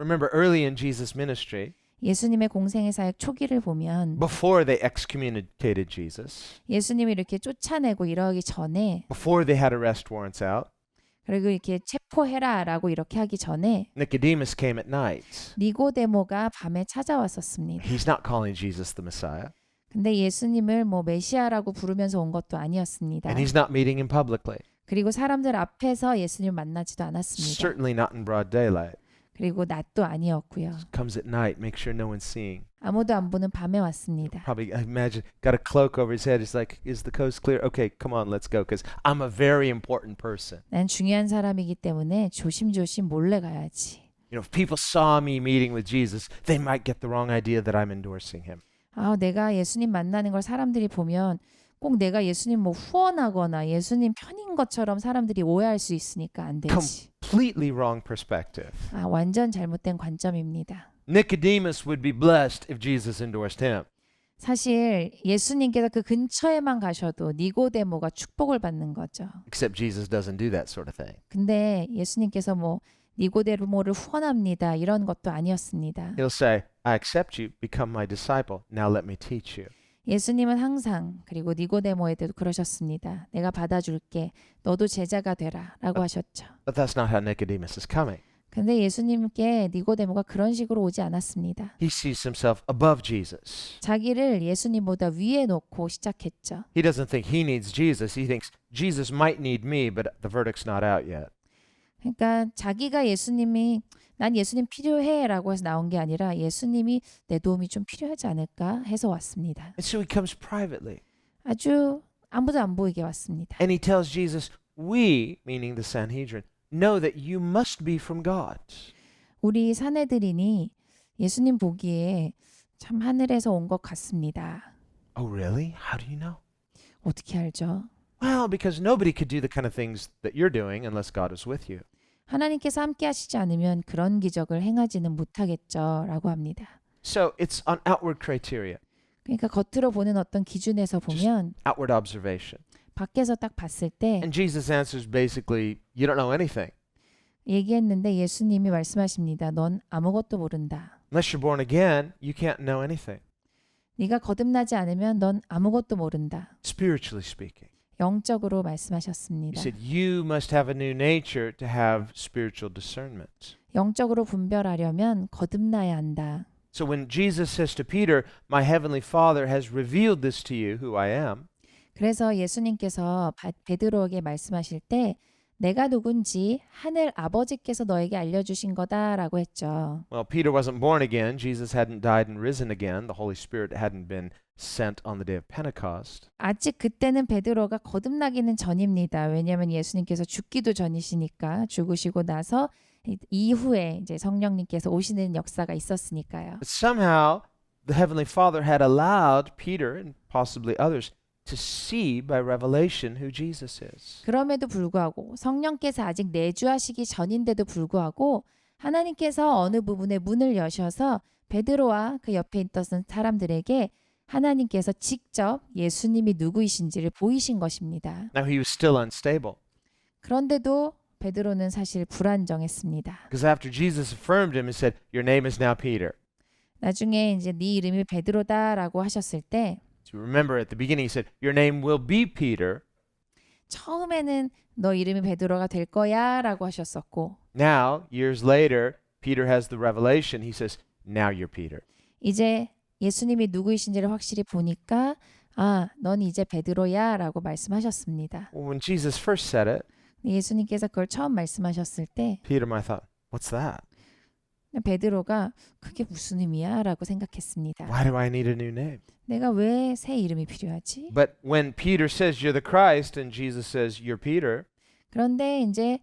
Remember early in Jesus' ministry, 예수님의 공생의 사역 초기를 보면 before they excommunicated Jesus, 예수님이 이렇게 쫓아내고 이러기 전에 before they had arrest warrants out, 그리고 이렇게 체포해라라고 이렇게 하기 전에 Nicodemus came at night. 니고데모가 밤에 찾아왔었습니다. He's not calling Jesus the Messiah, 근데 예수님을 뭐 메시아라고 부르면서 온 것도 아니었습니다. and he's not meeting him publicly, 그리고 사람들 앞에서 예수님을 만나지도 않았습니다. certainly not in broad daylight. 그리고 낮도 아니었고요. Comes at night, make sure no one's seeing. 아무도 안 보는 밤에 왔습니다. Probably, I imagine, got a cloak over his head. He's like, is the coast clear? Okay, come on, let's go, because I'm a very important person. 난 중요한 사람이기 때문에 조심조심 몰래 가야지. You know, if people saw me meeting with Jesus, they might get the wrong idea that I'm endorsing him. 내가 예수님 만나는 걸 사람들이 보면 꼭 내가 예수님 뭐 후원하거나 예수님 편인 것처럼 사람들이 오해할 수 있으니까 안 되지. Completely wrong perspective. 완전 잘못된 관점입니다. Nicodemus would be blessed if Jesus endorsed him. 사실 예수님께서 그 근처에만 가셔도 니고데모가 축복을 받는 거죠. Except Jesus doesn't do that sort of thing. 근데 예수님께서 뭐 니고데모를 후원합니다 이런 것도 아니었습니다. He'll say, I accept you, become my disciple. Now let me teach you. 예수님은 항상 그리고 니고데모에도 그러셨습니다. 내가 받아줄게. 너도 제자가 되라 라고 하셨죠. But that's not how Nicodemus is coming. 근데 예수님께 니고데모가 그런 식으로 오지 않았습니다. He sees himself above Jesus. 자기를 예수님보다 위에 놓고 시작했죠. He doesn't think he needs Jesus. He thinks Jesus might need me, but the verdict's not out yet. 그러니까 자기가 예수님이 난 예수님 필요해 라고 해서 나온 게 아니라 예수님이 내 도움이 좀 필요하지 않을까 해서 왔습니다. And so he comes privately. 아주 아무도 안 보이게 왔습니다. And he tells Jesus, we, meaning the Sanhedrin, know that you must be from God. 우리 사내들이니 예수님 보기에 참 하늘에서 온 것 같습니다. Oh, really? How do you know? 어떻게 알죠? Well, because nobody could do the kind of things that you're doing unless God is with you. 하나님께서 함께 하시지 않으면 그런 기적을 행하지는 못하겠죠 라고 합니다. So it's on outward criteria, 그러니까 겉으로 보는 어떤 기준에서 보면 outward observation. 밖에서 딱 봤을 때 And Jesus answers basically, you don't know anything. 얘기했는데 예수님이 말씀하십니다. 넌 아무것도 모른다. Unless you're born again, you can't know anything, 네가 거듭나지 않으면 넌 아무것도 모른다. spiritually speaking. 영적으로 He 말씀하셨습니다. said, you must have a new nature to have spiritual discernment. 영적으로 분별하려면 거듭나야 한다. So when Jesus says to Peter, my heavenly Father has revealed this to you, who I am, 그래서 예수님께서 베드로에게 말씀하실 때 내가 누군지 하늘 아버지께서 너에게 알려주신 거다라고 했죠. well, Peter wasn't born again. Jesus hadn't died and risen again. The Holy Spirit hadn't been sent on the day of Pentecost. 아직 그때는 베드로가 거듭나기는 전입니다. 왜냐하면 예수님께서 죽기도 전이시니까 죽으시고 나서 이후에 이제 성령님께서 오시는 역사가 있었으니까요. But somehow the Heavenly Father had allowed Peter and possibly others to see by revelation who Jesus is. 그럼에도 불구하고 성령께서 아직 내주하시기 전인데도 불구하고 하나님께서 어느 부분에 문을 여셔서 베드로와 그 옆에 있던 사람들에게 하나님께서 직접 예수님이 누구이신지를 보이신 것입니다. Now he was still unstable 그런데도 베드로는 사실 불안정했습니다. because after Jesus affirmed him and said, your name is now Peter. 나중에 이제 네 이름이 베드로다라고 하셨을 때 So remember at the beginning he said, your name will be Peter. 처음에는 너 이름이 베드로가 될 거야라고 하셨었고 Now, years later, Peter has the revelation. He says, now you're Peter. 이제 예수님이 누구이신지를 확실히 보니까 넌 이제 베드로야라고 말씀하셨습니다. Well, when Jesus first said it, 예수님께서 그걸 처음 말씀하셨을 때 Peter might have thought, what's that? 베드로가 그게 무슨 의미야라고 생각했습니다. Why do I need a new name? 내가 왜 새 이름이 필요하지? But when Peter says you're the Christ and Jesus says you're Peter, 그런데 이제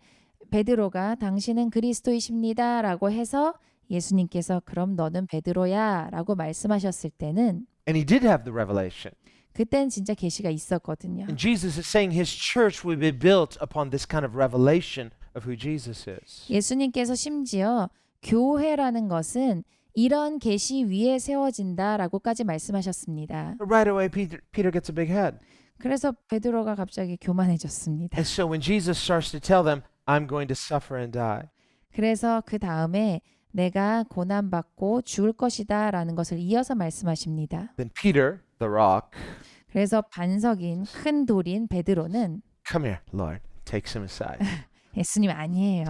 베드로가 당신은 그리스도이십니다라고 해서 예수님께서 그럼 너는 베드로야라고 말씀하셨을 때는 and he did have the revelation. 그땐 진짜 계시가 있었거든요. And Jesus is saying his church will be built upon this kind of revelation of who Jesus is. 예수님께서 심지어 교회라는 것은 이런 계시 위에 세워진다라고까지 말씀하셨습니다. Right away, Peter gets a big head. 그래서 베드로가 갑자기 교만해졌습니다. And so when Jesus starts to tell them, I'm going to suffer and die, 그래서 그 다음에 내가 고난받고 죽을 것이다 라는 것을 이어서 말씀하십니다. Then Peter, the rock, 그래서 반석인 큰 돌인 베드로는 come here, Lord, takes him aside. 예수님 아니에요.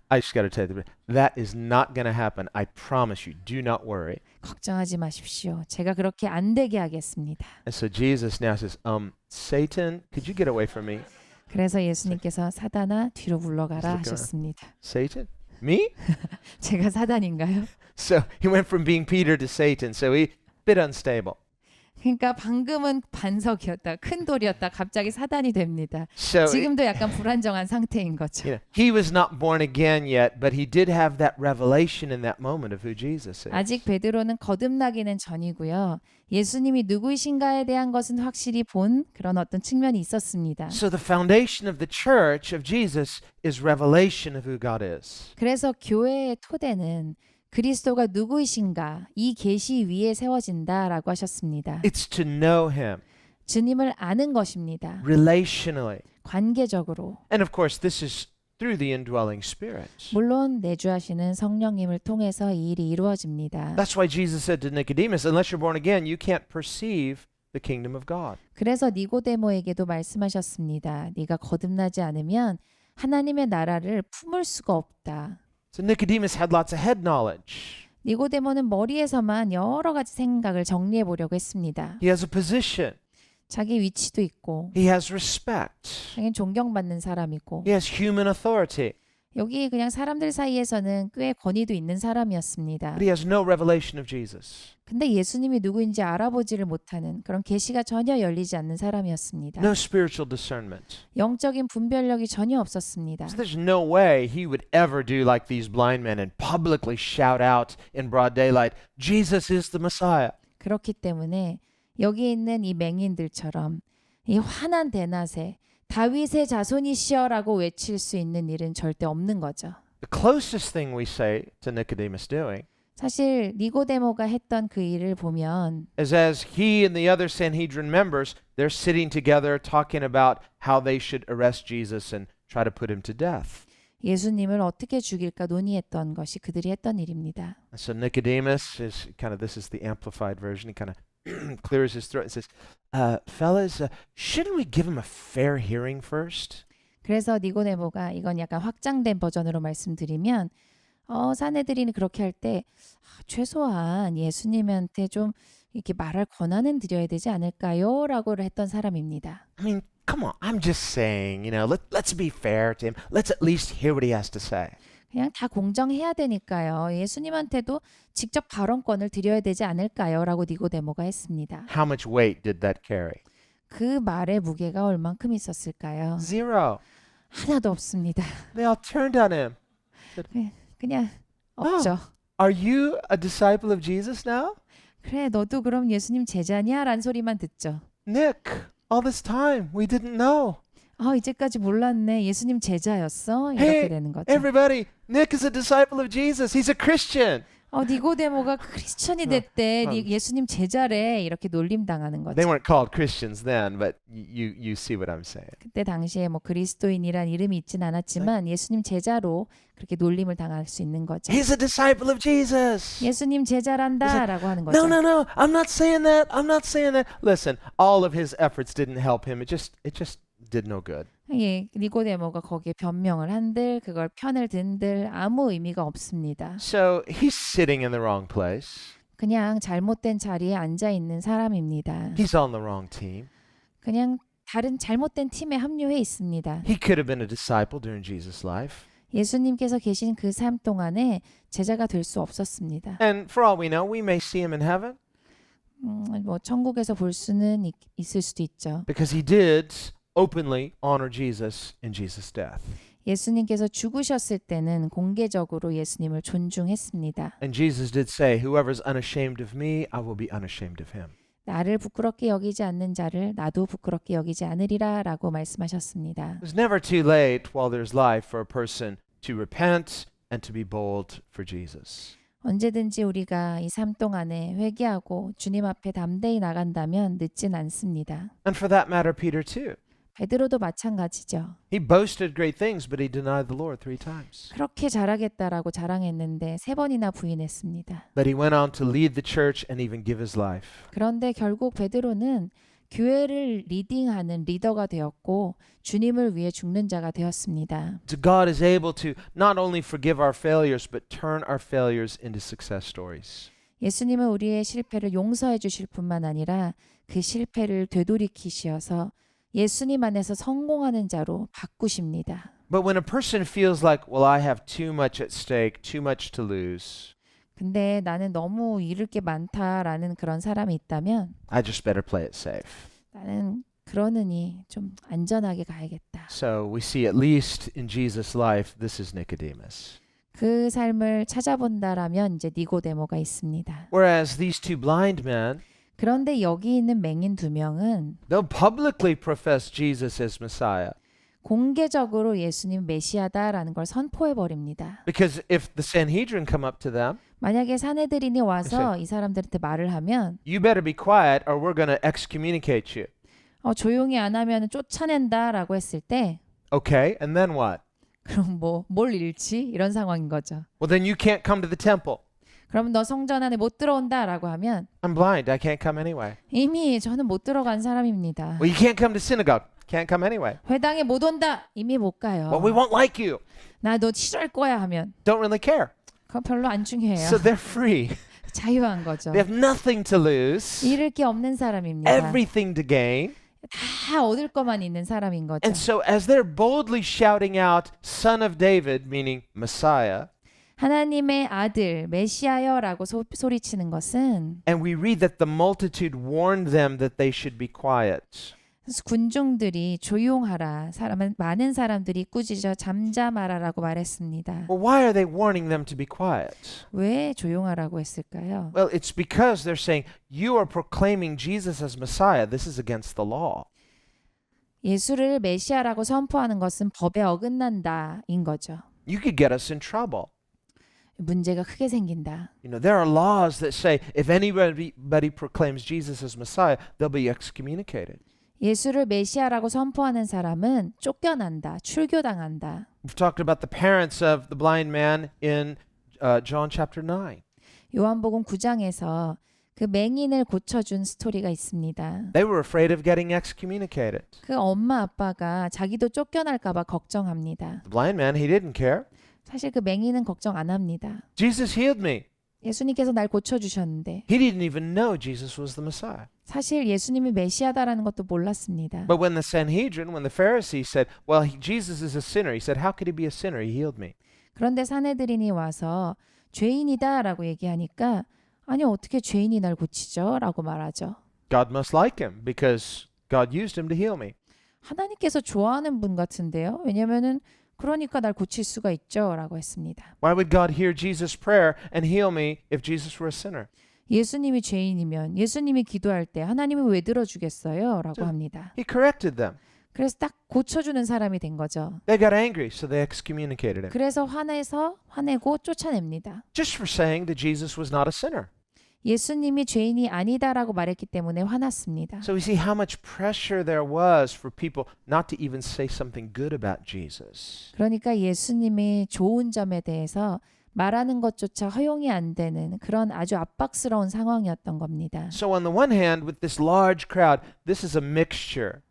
I just got to tell you, that is not going to happen. I promise you. Do not worry. 걱정하지 마십시오. 제가 그렇게 안 되게 하겠습니다. And so Jesus now says, Satan, could you get away from me? 그래서 예수님께서 사단아 뒤로 물러가라 하셨습니다. Satan? Me? 제가 사단인가요? So he went from being Peter to Satan. So he bit unstable. 그러니까 방금은 반석이었다, 큰 돌이었다, 갑자기 사단이 됩니다. So 지금도 약간 불안정한 상태인 거죠. he was not born again yet, but he did have that revelation in that moment of who Jesus is. 아직 베드로는 거듭나기는 전이고요. 예수님이 누구이신가에 대한 것은 확실히 본 그런 어떤 측면이 있었습니다. So the foundation of the church of Jesus is revelation of who God is. 그래서 교회의 토대는 그리스도가 누구이신가 이 계시 위에 세워진다라고 하셨습니다. It's to know him 주님을 아는 것입니다. relationally. 관계적으로. And of course, this is through the indwelling spirit. 물론 내주하시는 성령님을 통해서 이 일이 이루어집니다. That's why Jesus said to Nicodemus, unless you're born again, you can't perceive the kingdom of God. 그래서 니고데모에게도 말씀하셨습니다. 네가 거듭나지 않으면 하나님의 나라를 품을 수가 없다. So Nicodemus had lots of head knowledge. 니고데모는 머리에서만 여러 가지 생각을 정리해 보려고 했습니다. He has a position. 자기 위치도 있고 He has respect. 자기는 존경받는 사람이고 He has human authority. 여기 그냥 사람들 사이에서는 꽤 권위도 있는 사람이었습니다. But he has no revelation of Jesus. 근데 예수님이 누구인지 알아보지를 못하는 그런 계시가 전혀 열리지 않는 사람이었습니다. No spiritual discernment. 영적인 분별력이 전혀 없었습니다. So there's no way he would ever do like these blind men and publicly shout out in broad daylight, Jesus is the Messiah. 그렇기 때문에 여기 있는 이 맹인들처럼 이 환한 대낮에 다윗의 자손이시여라고 외칠 수 있는 일은 절대 없는 거죠. The closest thing we say to Nicodemus doing 사실 니고데모가 했던 그 일을 보면 is as he and the other Sanhedrin members, they're sitting together talking about how they should arrest Jesus and try to put him to death. 예수님을 어떻게 죽일까 논의했던 것이 그들이 했던 일입니다. And so Nicodemus is this is the amplified version. He kind of clears his throat and says, fellas, shouldn't we give him a fair hearing first? 그래서 니고데모가 이건 약간 확장된 버전으로 말씀드리면 사내들이 그렇게 할 때 최소한 예수님한테 좀 이렇게 말할 권한은 드려야 되지 않을까요? 라고 했던 사람입니다. I mean, come on. I'm just saying, let's be fair to him. Let's at least hear what he has to say. 그냥 다 공정해야 되니까요. 예수님한테도 직접 발언권을 드려야 되지 않을까요? 라고 니고데모가 했습니다. How much weight did that carry? 그 말의 무게가 얼만큼 있었을까요? Zero. 하나도 없습니다. They all turned on him. 그냥 없죠. Are you a disciple of Jesus now? 그래, 너도 그럼 예수님 제자냐? 라는 소리만 듣죠. Nick, all this time we didn't know. 이제까지 몰랐네. 예수님 제자였어? 이렇게 Hey, 되는 거죠. everybody, Nick is a disciple of Jesus. He's a Christian. 니고데모가 크리스천이 됐대. 예수님 제자래. 이렇게 놀림 당하는 거죠. They weren't called Christians then, but you see what I'm saying. 그때 당시에 뭐 그리스도인이란 이름이 있진 않았지만 예수님 제자로 그렇게 놀림을 당할 수 있는 거죠. He's a disciple of Jesus. 예수님 제자란다라고 하는 거죠. No. I'm not saying that. I'm not saying that. Listen, all of his efforts didn't help him. It just did no good. 예, 니고데모가 거기에 변명을 한들 그걸 편을 든들 아무 의미가 없습니다. So he's sitting in the wrong place. 그냥 잘못된 자리에 앉아 있는 사람입니다. He's on the wrong team. 그냥 다른 잘못된 팀에 합류해 있습니다. He could have been a disciple during Jesus' life. 예수님께서 계신 그 삶 동안에 제자가 될 수 없었습니다. And for all we know, we may see him in heaven 뭐 천국에서 볼 수는 있을 수도 있죠. because he did openly honor Jesus in Jesus' death. 예수님께서 죽으셨을 때는 공개적으로 예수님을 존중했습니다. And Jesus did say, whoever's unashamed of me, I will be unashamed of him. 나를 부끄럽게 여기지 않는 자를 나도 부끄럽게 여기지 않으리라 라고 말씀하셨습니다. It's never too late while there's life for a person to repent and to be bold for Jesus. 언제든지 우리가 이 삶 동안에 회개하고 주님 앞에 담대히 나간다면 늦진 않습니다. And for that matter, Peter too. 베드로도 마찬가지죠. He boasted great things, but he denied the Lord 3 times. 그렇게 잘하겠다라고 자랑했는데 3번이나 부인했습니다. But he went on to lead the church and even give his life. 그런데 결국 베드로는 교회를 리딩하는 리더가 되었고 주님을 위해 죽는 자가 되었습니다. So God is able to not only forgive our failures, but turn our failures into success stories. 예수님은 우리의 실패를 용서해 주실 뿐만 아니라 그 실패를 되돌이키시어서 예수님 안에서 성공하는 자로 바꾸십니다. But when a person feels like, well, I have too much at stake, too much to lose, 근데 나는 너무 잃을 게 많다라는 그런 사람이 있다면 I just better play it safe. 나는 그러느니 좀 안전하게 가야겠다. So we see at least in Jesus' life, this is Nicodemus. 그 삶을 찾아본다라면 이제 니고데모가 있습니다. Whereas these two blind men, 그런데 여기 있는 맹인 2명은 they'll publicly profess Jesus as Messiah. 공개적으로 예수님 메시아다라는 걸 선포해 버립니다. Because if the Sanhedrin come up to them, 만약에 사내들인이 와서 이 사람들한테 말을 하면 you better be quiet or we're going to excommunicate you. 조용히 안 하면 쫓아낸다라고 했을 때 Okay, and then what? 그럼 뭘 잃지? 이런 상황인 거죠. Well, then you can't come to the temple. 그럼 너 성전 안에 못 들어온다라고 하면 I'm blind. I can't come anyway. 이미 저는 못 들어간 사람입니다. Well, you can't come to synagogue. Can't come anyway. 회당에 못 온다. 이미 못 가요. Well, we won't like you. 나 너 싫어할 거야 하면 Don't really care. 그건 별로 안 중요해요. So they're free. 자유한 거죠. They have nothing to lose, 잃을 게 없는 사람입니다. everything to gain. 다 얻을 것만 있는 사람인 거죠. And so as they're boldly shouting out, Son of David, meaning Messiah, 하나님의 아들 메시아여라고 소리치는 것은 and we read that the multitude warned them that they should be quiet. 군중들이 조용하라. 많은 사람들이 꾸짖어 잠잠하라라고 말했습니다. Well, why are they warning them to be quiet? 왜 조용하라고 했을까요? Well, it's because they're saying, you are proclaiming Jesus as Messiah. This is against the law. 예수를 메시아라고 선포하는 것은 법에 어긋난다인 거죠. You could get us in trouble. 문제가 크게 생긴다. You know, there are laws that say if anybody proclaims Jesus as Messiah, they'll be excommunicated. 예수를 메시아라고 선포하는 사람은 쫓겨난다, 출교당한다. We've talked about the parents of the blind man in John chapter 9. 요한복음 9장에서 그 맹인을 고쳐준 스토리가 있습니다. They were afraid of getting excommunicated. 그 엄마 아빠가 자기도 쫓겨날까 봐 걱정합니다. The blind man, he didn't care. 사실 그 맹인은 걱정 안 합니다. Jesus healed me. 예수님께서 날 고쳐주셨는데 He didn't even know Jesus was the Messiah. 사실 예수님이 메시아다라는 것도 몰랐습니다. But when the Sanhedrin, when the Pharisees said, well, Jesus is a sinner, he said, how could he be a sinner? He healed me. 그런데 사내들인이 와서 죄인이다라고 얘기하니까 아니 어떻게 죄인이 날 고치죠? 라고 말하죠. God must like him because God used him to heal me. 하나님께서 좋아하는 분 같은데요. 왜냐면은 그러니까 날 고칠 수가 있죠. 라고 했습니다. Why would God hear Jesus' prayer and heal me if Jesus were a sinner? 예수님이 죄인이면 예수님이 기도할 때 하나님이 왜 들어주겠어요? 라고 합니다. He corrected them. 그래서 딱 고쳐주는 사람이 된 거죠. They got angry, so they excommunicated him. 그래서 화내고 쫓아냅니다. Just for saying that Jesus was not a sinner. 예수님이 죄인이 아니다라고 말했기 때문에 화났습니다. So we see how much pressure there was for people not to even say something good about Jesus. 그러니까 예수님의 좋은 점에 대해서 말하는 것조차 허용이 안 되는 그런 아주 압박스러운 상황이었던 겁니다. So on the one hand, with this large crowd, this is a mixture.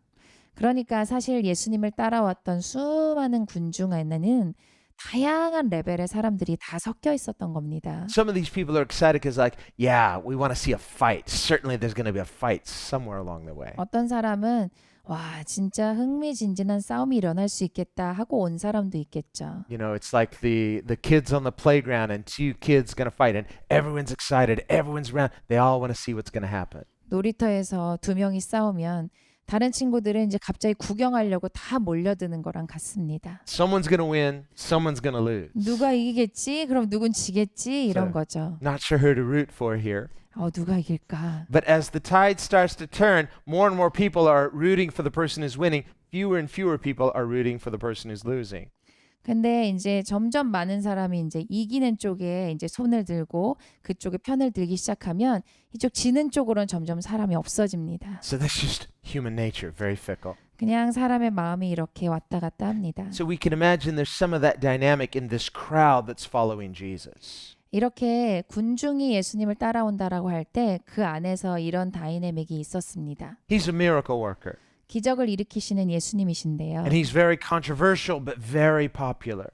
그러니까 사실 예수님을 따라왔던 수많은 군중 안에는 다양한 레벨의 사람들이 다 섞여 있었던 겁니다. Some of these people are excited because like, yeah, we want to see a fight. Certainly there's going to be a fight somewhere along the way. 어떤 사람은 와 진짜 흥미진진한 싸움이 일어날 수 있겠다 하고 온 사람도 있겠죠. You know, it's like the kids on the playground and two kids going to fight and everyone's excited, everyone's around. They all want to see what's going to happen. 놀이터에서 2명이 싸우면 다른 친구들은 이제 갑자기 구경하려고 다 몰려드는 거랑 같습니다. Someone's going to win, someone's going to lose. 누가 이기겠지? 그럼 누군 지겠지? 이런 거죠. Not sure who to root for here. 누가 이길까? But as the tide starts to turn, more and more people are rooting for the person who's winning. Fewer and fewer people are rooting for the person who's losing. 근데 이제 점점 많은 사람이 이제 이기는 쪽에 이제 손을 들고 그쪽에 편을 들기 시작하면 이쪽 지는 쪽으로는 점점 사람이 없어집니다. So that's just human nature, very fickle. 그냥 사람의 마음이 이렇게 왔다 갔다 합니다. So we can imagine there's some of that dynamic in this crowd that's following Jesus. 이렇게 군중이 예수님을 따라온다라고 할 때 그 안에서 이런 다이내믹이 있었습니다. He's a miracle worker, 기적을 일으키시는 예수님이신데요. and he's very controversial but very popular.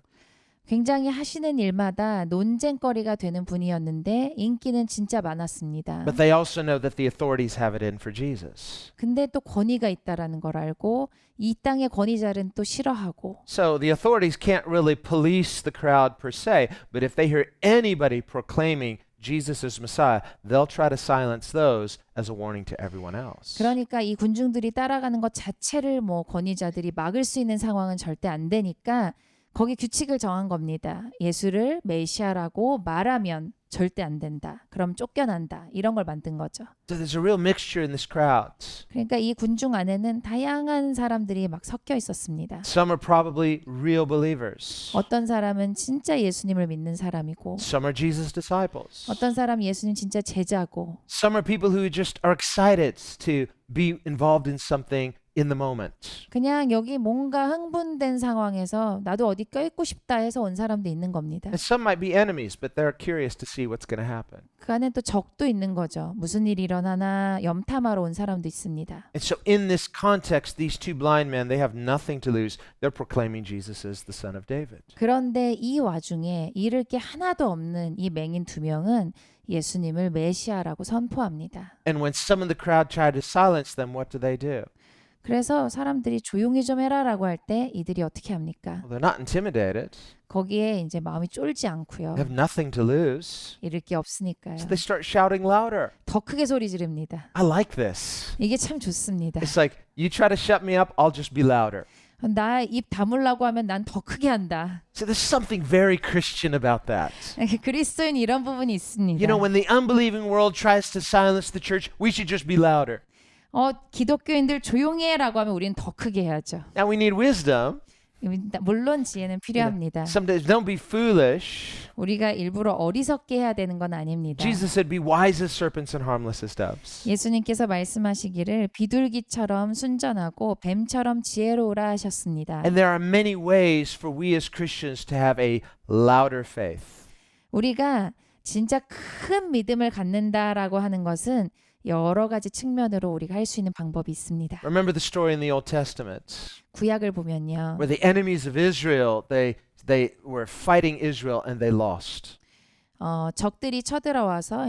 굉장히 하시는 일마다 논쟁거리가 되는 분이었는데 인기는 진짜 많았습니다. But they also know that the authorities have it in for Jesus. 근데 또 권위가 있다라는 걸 알고 이 땅의 권위자는 또 싫어하고 So the authorities can't really police the crowd per se, but if they hear anybody proclaiming Jesus is Messiah, they'll try to silence those as a warning to everyone else. 그러니까 이 군중들이 따라가는 것 자체를 뭐 권위자들이 막을 수 있는 상황은 절대 안 되니까 거기 규칙을 정한 겁니다. 예수를 메시아라고 말하면 절대 안 된다. 그럼 쫓겨난다. 이런 걸 만든 거죠. So there's a real mixture in this crowd. 그러니까 이 군중 안에는 다양한 사람들이 막 섞여 있었습니다. Some are probably real believers. 어떤 사람은 진짜 예수님을 믿는 사람이고 Some are Jesus' disciples. 어떤 사람은 예수님 진짜 제자고 Some are people who just are excited to be involved in something in the moment. 그냥 여기 뭔가 흥분된 상황에서 나도 어디 껴있고 싶다 해서 온 사람도 있는 겁니다. And some might be enemies, but they're curious to see what's going to happen. 그 안에 또 적도 있는 거죠. 무슨 일이 일어나나 염탐하러 온 사람도 있습니다. And so in this context, these two blind men, they have nothing to lose. They're proclaiming Jesus as the son of David. 그런데 이 와중에 잃을 게 하나도 없는 이 맹인 두 명은 예수님을 메시아라고 선포합니다. And when some of the crowd try to silence them, what do? 그래서 사람들이 조용히 좀 해라라고 할 때 이들이 어떻게 합니까? Well, they're not intimidated. 거기에 이제 마음이 쫄지 않고요. They have nothing to lose. 잃을 게 없으니까요. So they start shouting louder. 더 크게 소리 지릅니다. I like this. 이게 참 좋습니다. It's like, you try to shut me up, I'll just be louder. 나 입 다물라고 하면 난 더 크게 한다. So there's something very Christian about that. 그리스도인 이런 부분이 있습니다. You know, when the unbelieving world tries to silence the church, we should just be louder. 기독교인들 조용히 해라고 하면 우리는 더 크게 해야죠. Now we need wisdom. 물론 지혜는 필요합니다. Sometimes don't be foolish. 우리가 일부러 어리석게 해야 되는 건 아닙니다. Jesus said, be wise as serpents and harmless as doves. 예수님께서 말씀하시기를 비둘기처럼 순전하고 뱀처럼 지혜로우라 하셨습니다. And there are many ways for we as Christians to have a louder faith. 우리가 진짜 큰 믿음을 갖는다라고 하는 것은 여러 가지 측면으로 우리가 할 수 있는 방법이 있습니다. Remember the story in the Old Testament 구약을 보면요. where the enemies of Israel, they were fighting Israel and they lost. 적들이 쳐들어와서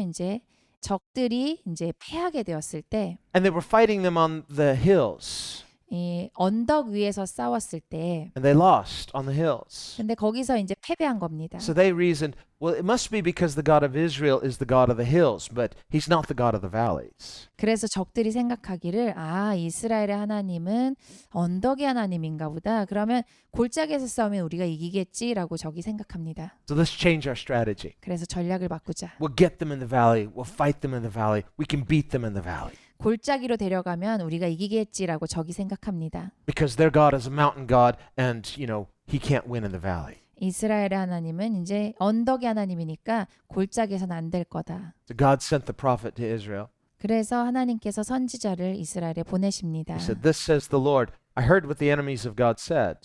적들이 패하게 되었을 때 And they were fighting them on the hills. 이 언덕 위에서 싸웠을 때 And they lost on the hills. 근데 거기서 패배한 겁니다. So they reasoned, well, it must be because the God of Israel is the God of the hills, but he's not the God of the valleys. 그래서 적들이 생각하기를 이스라엘의 하나님은 언덕의 하나님인가 보다. 그러면 골짜기에서 싸우면 우리가 이기겠지라고 적이 생각합니다. So let's change our strategy. 그래서 전략을 바꾸자. We'll get them in the valley. We'll fight them in the valley. We can beat them in the valley. 골짜기로 데려가면 우리가 이기겠지라고 적이 생각합니다. Because their God is a mountain God and, he can't win in the valley. 이스라엘의 하나님은 언덕의 하나님이니까 골짜기에서는 안 될 거다. So God sent the prophet to Israel. 그래서 하나님께서 선지자를 이스라엘에 보내십니다. He said, this says the Lord. I heard what the enemies of God said.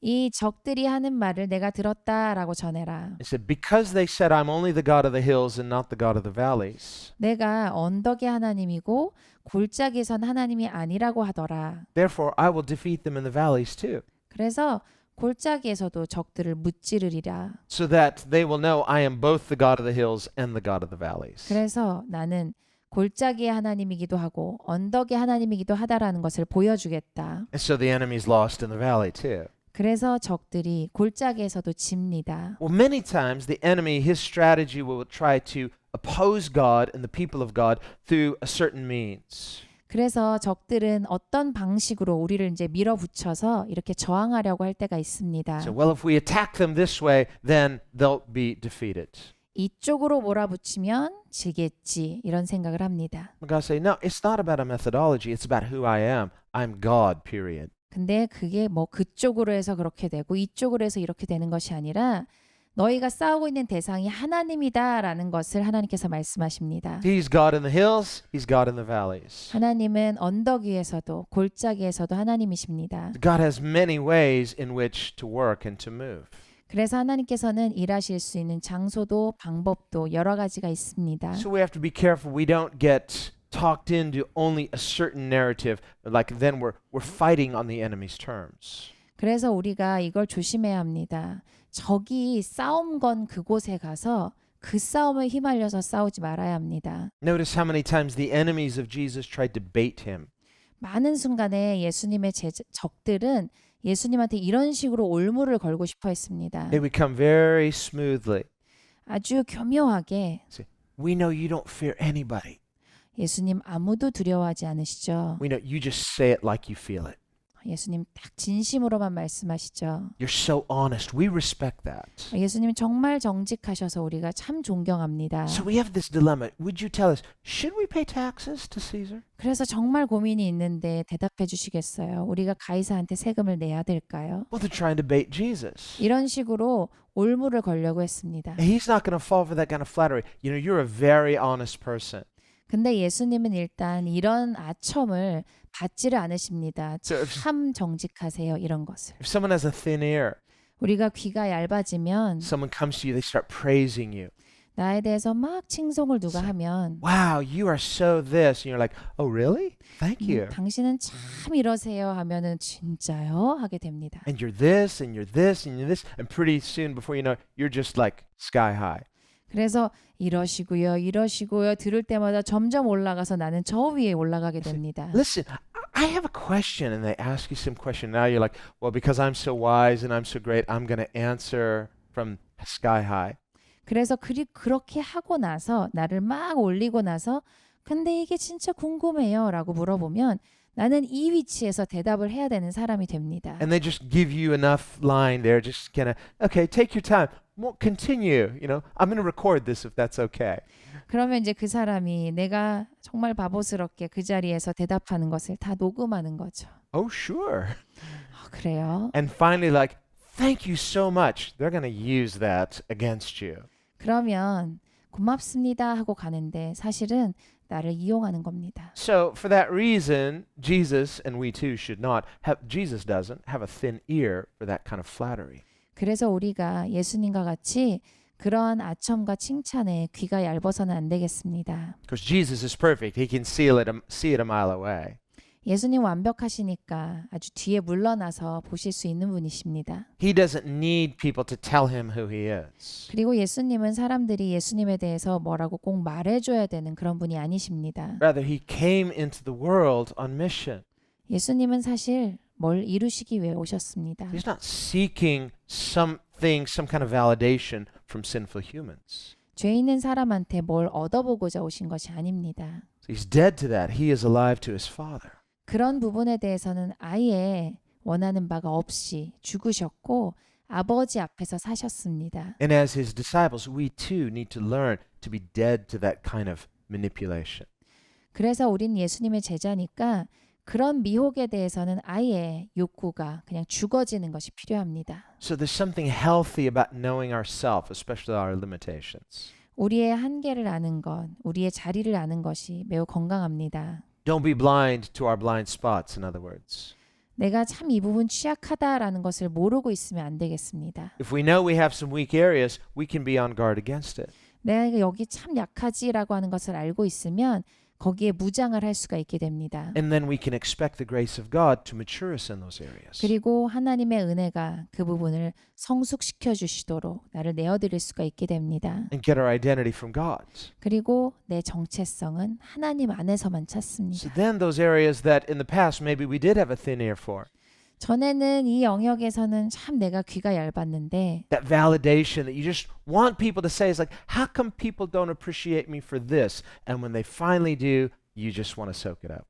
이 적들이 하는 말을 내가 들었다라고 전해라. He said, because they said I'm only the God of the hills and not the God of the valleys. 내가 언덕의 하나님이고 골짜기에선 하나님이 아니라고 하더라. Therefore, I will defeat them in the valleys too. 그래서 골짜기에서도 적들을 무찌르리라. So that they will know I am both the God of the hills and the God of the valleys. 그래서 나는 골짜기의 하나님이기도 하고 언덕의 하나님이기도 하다라는 것을 보여주겠다. And so the enemies lost in the valley too. 그래서 적들이 골짜기에서도 집니다. Well, many times the enemy, his strategy will try to oppose God and the people of God through a certain means. 그래서 적들은 어떤 방식으로 우리를 밀어붙여서 이렇게 저항하려고 할 때가 있습니다. So, well, if we attack them this way, then they'll be defeated. 이쪽으로 몰아붙이면 지겠지 이런 생각을 합니다. God say, no, it's not about a methodology. It's about who I am. I'm God, period. 근데 그게 뭐 그쪽으로 해서 그렇게 되고 이쪽으로 해서 이렇게 되는 것이 아니라 너희가 싸우고 있는 대상이 하나님이다라는 것을 하나님께서 말씀하십니다. He's God in the hills, He's God in the valleys. 하나님은 언덕 위에서도 골짜기에서도 하나님이십니다. God has many ways in which to work and to move. 그래서 하나님께서는 일하실 수 있는 장소도 방법도 여러 가지가 있습니다. So we have to be careful we don't get talked into only a certain narrative, like then we're fighting on the enemy's terms. 그래서 우리가 이걸 조심해야 합니다. 적이 싸움 건 그곳에 가서 그 싸움에 휘말려서 싸우지 말아야 합니다. Notice how many times the enemies of Jesus tried to bait him. 많은 순간에 예수님의 적들은 예수님한테 이런 식으로 올무를 걸고 싶어 했습니다. They would come very smoothly. 아주 교묘하게 Say, we know you don't fear anybody. 예수님 아무도 두려워하지 않으시죠. We know you just say it like you feel it. 예수님 딱 진심으로만 말씀하시죠. You're so honest. We respect that. 예수님 정말 정직하셔서 우리가 참 존경합니다. So we have this dilemma. Would you tell us, should we pay taxes to Caesar? 그래서 정말 고민이 있는데 대답해 주시겠어요? 우리가 가이사한테 세금을 내야 될까요? Well, they're trying to bait Jesus. 이런 식으로 올무를 걸려고 했습니다. And he's not going to fall for that kind of flattery. You know, you're a very honest person. 근데 예수님은 일단 이런 아첨을 받지를 않으십니다. So 참 정직하세요. 이런 것을. if someone has a thin ear, 우리가 귀가 얇아지면 someone comes to you, they start praising you. 나에 대해서 막 칭송을 누가 하면 Wow, you are so this. And you're like, oh, really? Thank you. 당신은 참 이러세요 하면은 진짜요? 하게 됩니다. And you're this, and you're this, and you're this. And pretty soon, before you know it, you're just like sky high. 그래서 이러시고요 들을 때마다 점점 올라가서 나는 저 위에 올라가게 됩니다. Listen, I have a question. And they ask you some question. Now you're like, well, because I'm so wise and I'm so great, I'm going to answer from sky high. 그래서 그렇게 하고 나서 나를 막 올리고 나서 근데 이게 진짜 궁금해요 라고 물어보면 나는 이 위치에서 대답을 해야 되는 사람이 됩니다. And they just give you enough line there, just kind of, okay, take your time. Won't continue. You know, I'm going to record this if that's okay. 그러면 이제 그 사람이 내가 정말 바보스럽게 그 자리에서 대답하는 것을 다 녹음하는 거죠. Oh, sure. 그래요? And finally, like, thank you so much. They're going to use that against you. 그러면 고맙습니다 하고 가는데 사실은 나를 이용하는 겁니다. So for that reason, Jesus and we too should not have. Jesus doesn't have a thin ear for that kind of flattery. 그래서 우리가 예수님과 같이 그러한 아첨과 칭찬에 귀가 얇아서는 안 되겠습니다. Because Jesus is perfect. He can see it a mile away. 예수님 완벽하시니까 아주 뒤에 물러나서 보실 수 있는 분이십니다. He doesn't need people to tell him who he is. 그리고 예수님은 사람들이 예수님에 대해서 뭐라고 꼭 말해줘야 되는 그런 분이 아니십니다. Rather, he came into the world on mission. 예수님은 사실 뭘 이루시기 위해 오셨습니다. He's not seeking something, some kind of validation from sinful humans. 죄 있는 사람한테 뭘 얻어보고자 오신 것이 아닙니다. He's dead to that. He is alive to his Father. 그런 부분에 대해서는 아예 원하는 바가 없이 죽으셨고 아버지 앞에서 사셨습니다. And as his disciples, we too need to learn to be dead to that kind of manipulation. 그래서 우린 예수님의 제자니까 그런 미혹에 대해서는 아예 욕구가 그냥 죽어지는 것이 필요합니다. So there's something healthy about knowing ourselves, especially our limitations. 우리의 한계를 아는 것, 우리의 자리를 아는 것이 매우 건강합니다. Don't be blind to our blind spots, in other words. 내가 참 이 부분 취약하다라는 것을 모르고 있으면 안 되겠습니다. If we know we have some weak areas, we can be on guard against it. 내가 여기 참 약하지라고 하는 것을 알고 있으면 거기에 무장을 할 수가 있게 됩니다. And then we can expect the grace of God to mature us in those areas. 그리고 하나님의 은혜가 그 부분을 성숙시켜 주시도록 나를 내어드릴 수가 있게 됩니다. And get our identity from God. 그리고 내 정체성은 하나님 안에서만 So 찾습니다. then those areas that in the past maybe we did have a thin ear for, 전에는 이 영역에서는 참 내가 귀가 얇았는데 that validation that you just want people to say is like, how come people don't appreciate me for this? And when they finally do, you just want to soak it up.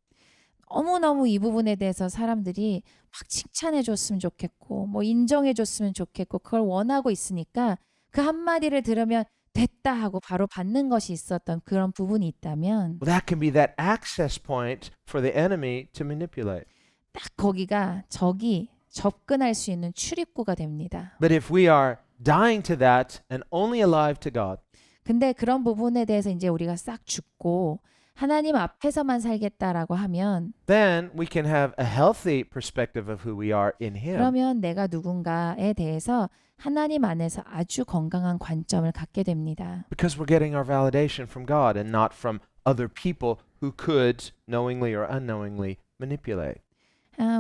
너무너무 이 부분에 대해서 사람들이 막 칭찬해 줬으면 좋겠고 뭐 인정해 줬으면 좋겠고 그걸 원하고 있으니까 그 한마디를 들으면 됐다 하고 바로 받는 것이 있었던 그런 부분이 있다면 Well, that can be that access point for the enemy to manipulate. 딱 거기가 적이 접근할 수 있는 출입구가 됩니다. But if we are dying to that and only alive to God, 근데 그런 부분에 대해서 이제 우리가 싹 죽고 하나님 앞에서만 살겠다라고 하면 then we can have a healthy perspective of who we are in Him. 그러면 내가 누군가에 대해서 하나님 안에서 아주 건강한 관점을 갖게 됩니다. Because we're getting our validation from God and not from other people who could knowingly or unknowingly manipulate.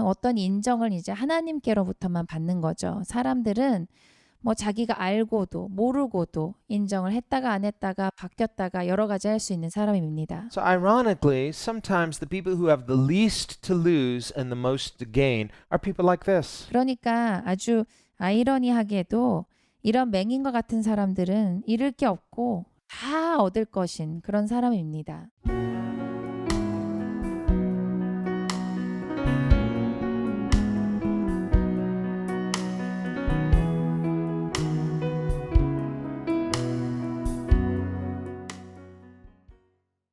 어떤 인정을 이제 하나님께로부터만 받는 거죠. 사람들은 뭐 자기가 알고도 모르고도 인정을 했다가 안 했다가 바뀌었다가 여러 가지 할 수 있는 사람입니다. So ironically, sometimes the people who have the least to lose and the most to gain are people like this. 그러니까 아주 아이러니하게도 이런 맹인과 같은 사람들은 잃을 게 없고 다 얻을 것인 그런 사람입니다.